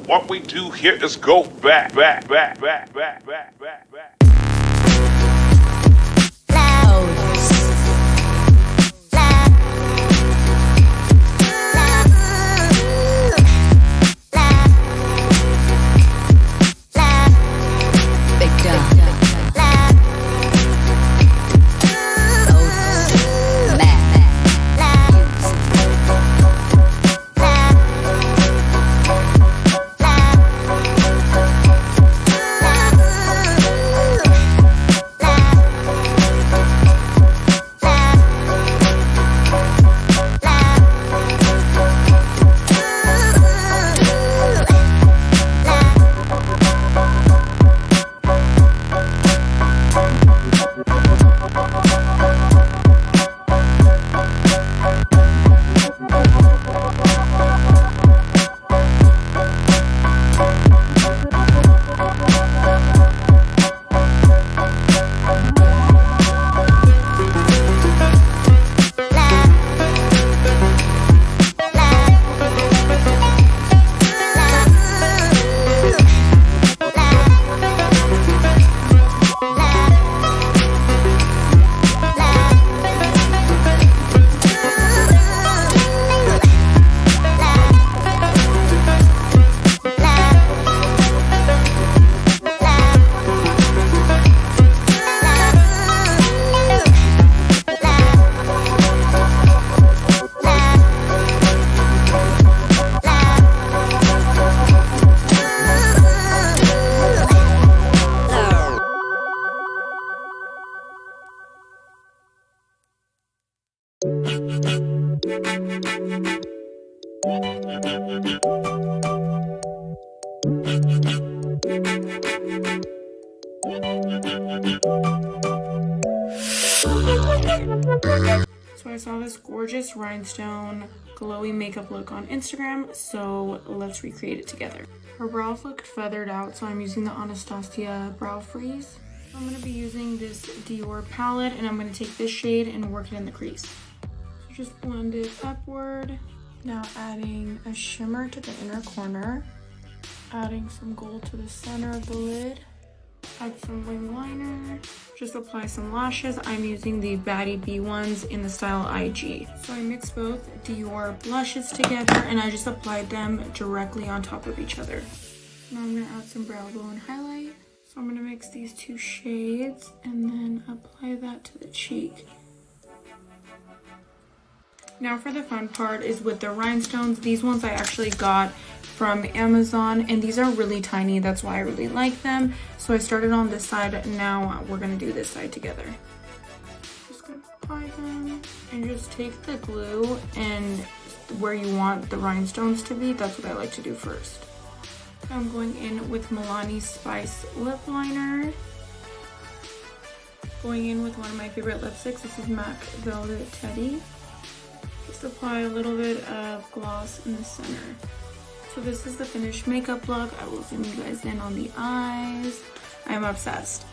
What we do here is go back. So I saw this gorgeous rhinestone glowy makeup look on Instagram, so let's recreate it together. Her brows looked feathered out, so I'm using the Anastasia Brow Freeze. I'm going to be using this Dior palette, and I'm going to take this shade and work it in the crease. So just blend it upward. Now adding a shimmer to the inner corner, adding some gold to the center of the lid, add some wing liner, just apply some lashes. I'm using the Baddie B ones in the style IG. So I mixed both Dior blushes together and I just applied them directly on top of each other. Now I'm gonna add some brow glow and highlight. So I'm gonna mix these two shades and then apply that to the cheek. Now for the fun part is with the rhinestones. These ones I actually got from Amazon and these are really tiny, that's why I really like them. So I started on this side, now we're gonna do this side together. Just gonna apply them and just take the glue and where you want the rhinestones to be, that's what I like to do first. I'm going in with Milani Spice lip liner. Going in with one of my favorite lipsticks, this is MAC Velvet Teddy. Just apply a little bit of gloss in the center. So this is the finished makeup look. I will zoom you guys in on the eyes. I'm obsessed.